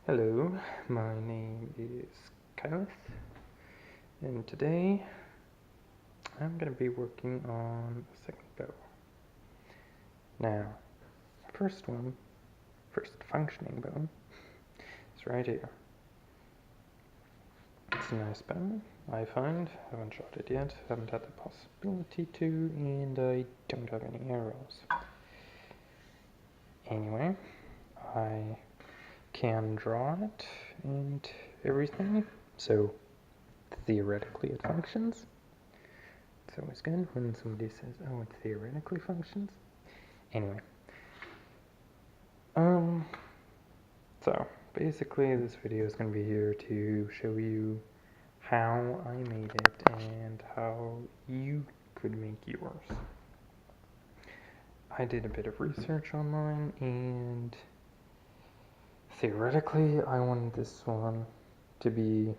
Hello, my name is Kenneth, and today I'm going to be working on a second bow. Now, first functioning bow, is right here. It's a nice bow, I find. Haven't shot it yet, haven't had the possibility to, and I don't have any arrows. Anyway, I can draw it and everything, so theoretically it functions. It's always good when somebody says, oh, it theoretically functions. Anyway. So basically this video is going to be here to show you how I made it and how you could make yours. I did a bit of research online, and theoretically I wanted this one to be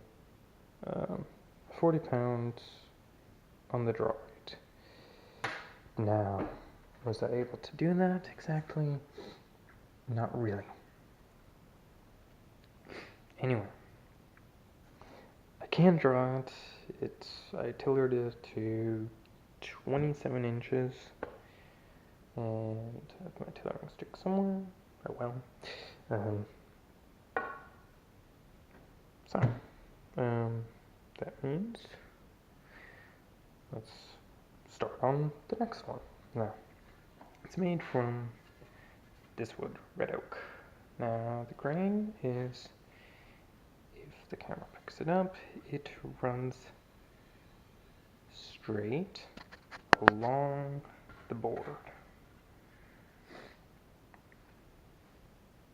40 pounds on the draw rate. Now, was I able to do that exactly? Not really. Anyway, I can draw it. I tailored it to 27 inches, and I have my tailoring stick somewhere. Oh well. That means let's start on the next one. Now, it's made from this wood, red oak. Now, the grain is, if the camera picks it up, it runs straight along the board.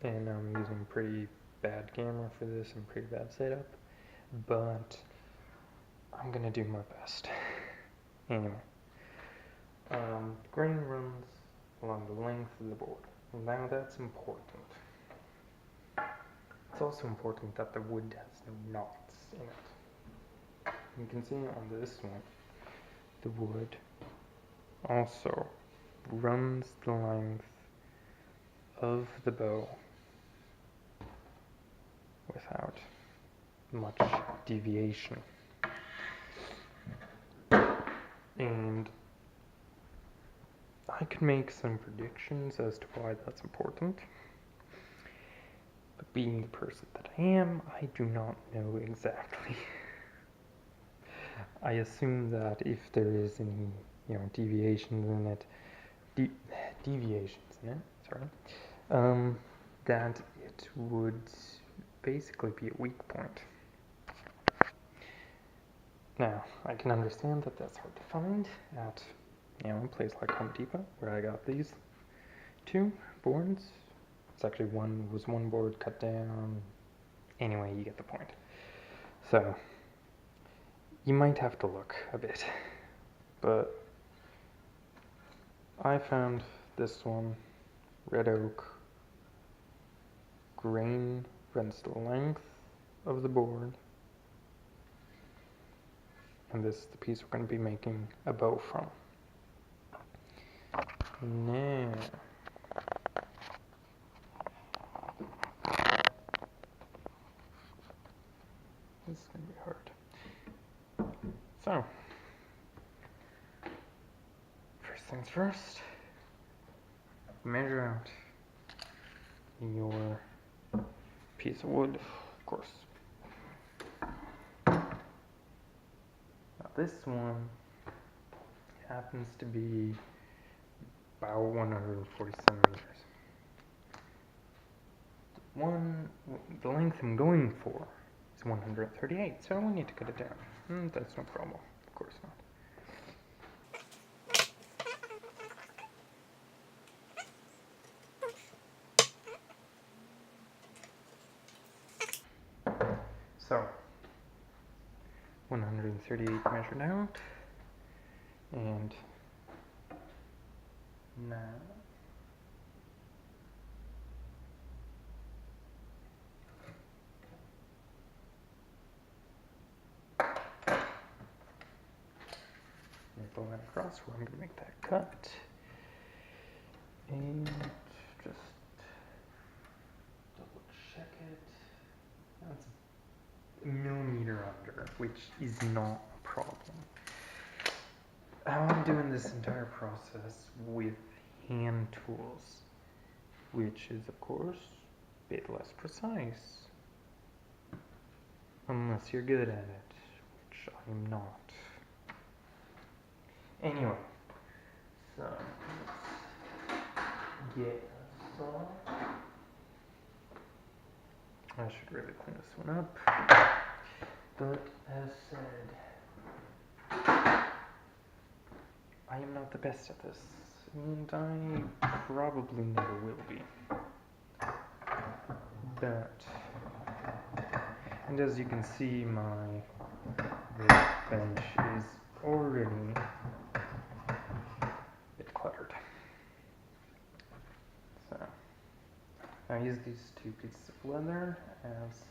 And I'm using pretty bad camera for this and pretty bad setup, but I'm gonna do my best. Anyway, the grain runs along the length of the board. Now that's important. It's also important that the wood has no knots in it. You can see on this one, the wood also runs the length of the bow without much deviation. And I could make some predictions as to why that's important, but being the person that I am, I do not know exactly. I assume that if there is any, deviations in it, that it would basically be a weak point. Now, I can understand that that's hard to find at, a place like Home Depot, where I got these two boards. It's actually one board cut down. Anyway, you get the point. So, you might have to look a bit, but I found this one, red oak, grain runs the length of the board, and this is the piece we're going to be making a bow from. Now, this is going to be hard. So, first things first, measure out your piece of wood, of course. Now this one happens to be about 140 centimeters. The length I'm going for is 138, so we need to cut it down. That's no problem, of course not. So, 138 measured out, and now pull that across where I'm going to make that cut, and just double check it. which is not a problem. I'm doing this entire process with hand tools, which is of course a bit less precise, unless you're good at it, which I'm not. Anyway, so let's get a saw. I should really clean this one up, but as said, I am not the best at this, and I probably never will be. But, and as you can see, my bench is already a bit cluttered. So, I use these two pieces of leather as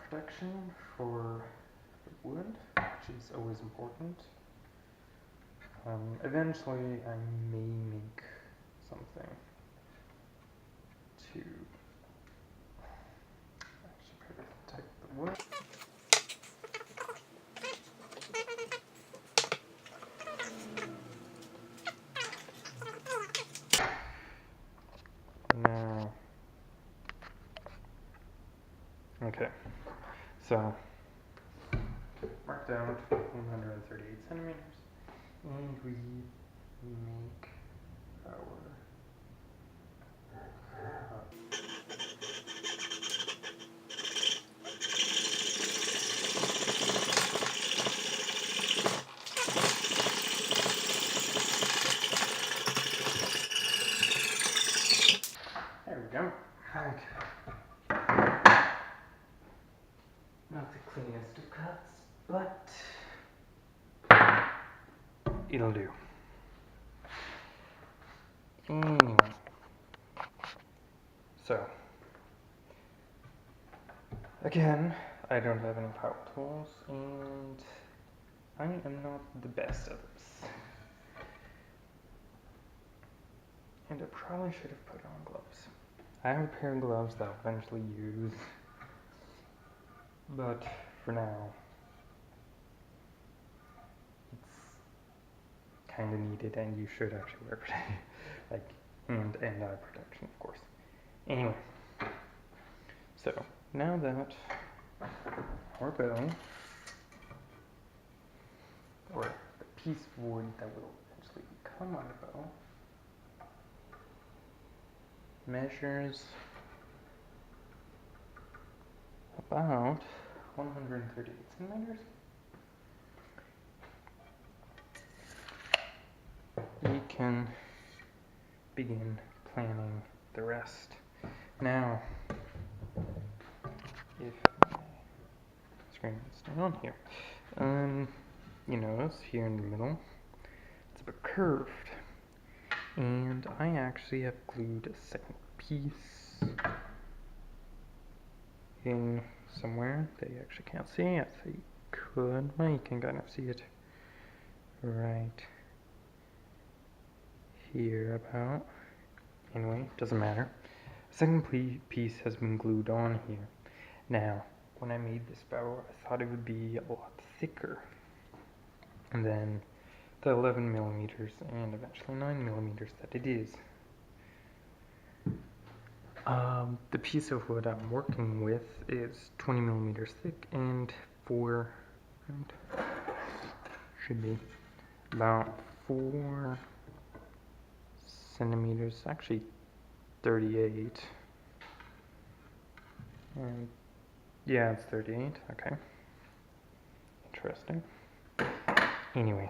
protection for the wood, which is always important. Eventually, I may make something to actually protect the wood. Now, okay, so marked out 138 centimeters, and we make our there we go. Okay. Not the cleanest of cuts, but it'll do. Anyway, so again, I don't have any power tools, and I am not the best at this. And I probably should have put on gloves. I have a pair of gloves that I'll eventually use, but for now, it's kind of needed, and you should actually wear protection, like hand and eye protection, of course. Anyway, so now that our bow, or the piece of wood that will eventually become our bow, measures about 138 centimeters. We can begin planning the rest. Now, if my screen is stay on here, you notice here in the middle, it's a bit curved. And I actually have glued a second piece in somewhere that you actually can't see. I thought you could, well, you can kind of see it right here about. Anyway, doesn't matter. Second piece has been glued on here. Now, when I made this bow, I thought it would be a lot thicker. And then the 11 millimeters and eventually 9 millimeters that it is. The piece of wood I'm working with is 20 millimeters thick and should be about 4 centimeters, actually 38. And yeah, it's 38, okay. Interesting. Anyway.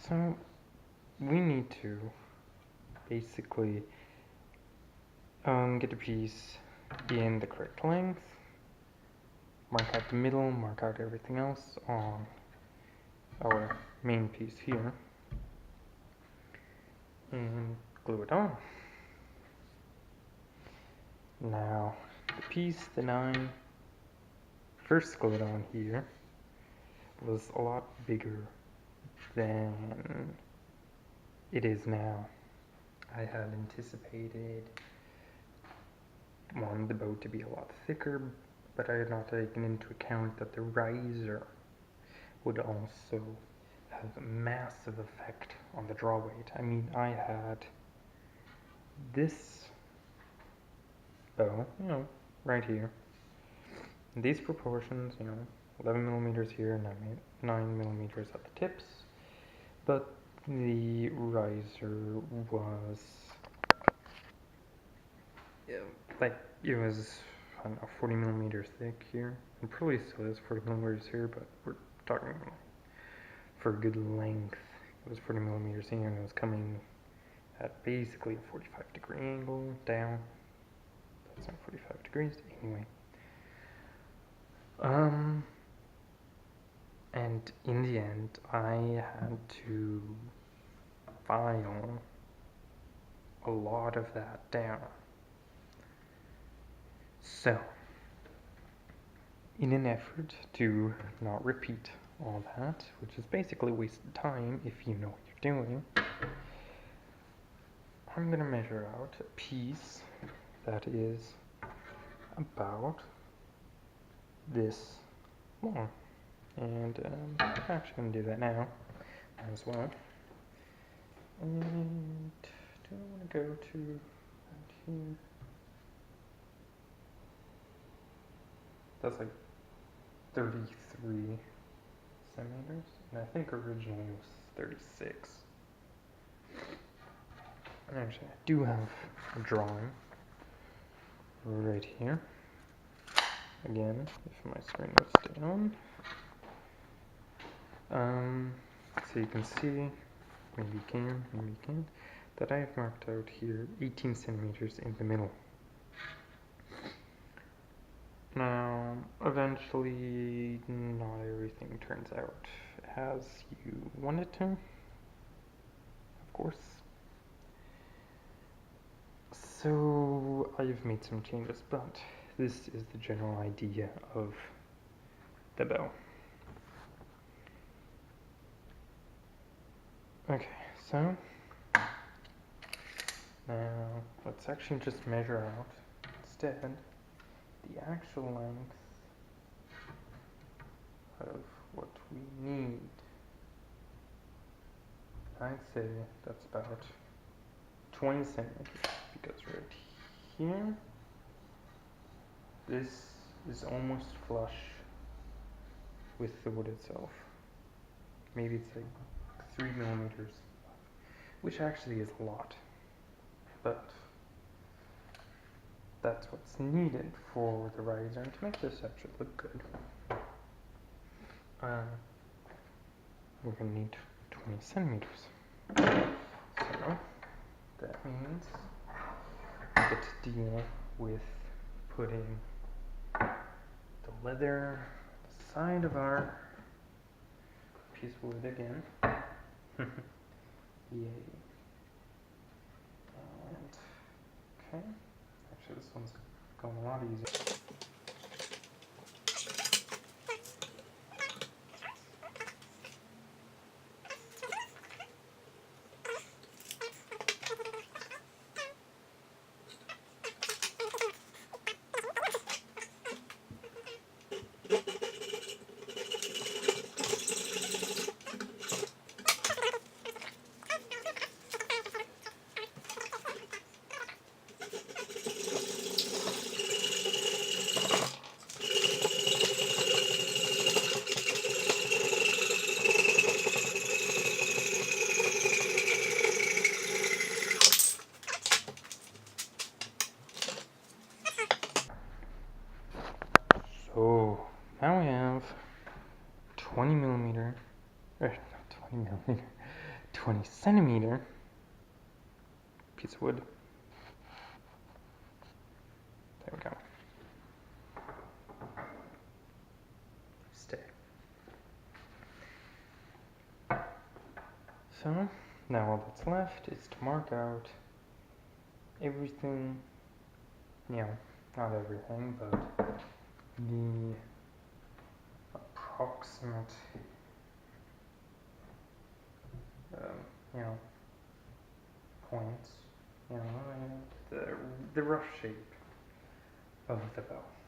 So we need to basically get a piece in the correct length, mark out the middle, mark out everything else on our main piece here, and glue it on. Now, the piece that I first glued on here was a lot bigger than it is now. I had anticipated wanted the bow to be a lot thicker, but I had not taken into account that the riser would also have a massive effect on the draw weight. I mean, I had this bow, right here. These proportions, 11 millimeters here, 9 millimeters at the tips, but the riser was, like, it was, I don't know, 40 millimeters thick here, and probably still is 40 millimeters here, but we're talking about, for a good length, it was 40 millimeters here, and it was coming at basically a 45-degree angle down. That's not 45 degrees, anyway. And in the end, I had to file a lot of that down. So, in an effort to not repeat all that, which is basically wasted time if you know what you're doing, I'm gonna measure out a piece that is about this long. And I'm actually going to do that now as well. And do I want to go to right here? That's like 33 centimeters, and I think originally it was 36. And actually, I do have a drawing right here. Again, if my screen was down. So you can see, maybe you can, that I have marked out here 18 centimeters in the middle. Now, eventually, not everything turns out as you want it to, of course. So, I've made some changes, but this is the general idea of the bow. Okay, so now let's actually just measure out instead the actual length of what we need. I'd say that's about 20 centimeters, because right here, this is almost flush with the wood itself. Maybe it's like 3 millimeters, which actually is a lot, but that's what's needed for the riser and to make this actually look good. We're going to need 20 centimeters. So that means we get to deal with putting the leather on the side of our piece of wood again. Yay. And, okay. Actually, this one's going a lot easier. So now we have 20 millimeter, not 20 millimeter, 20 centimeter piece of wood. There we go. Stay. So now all that's left is to mark out everything, not everything, but the approximate, points, the rough shape of the bow.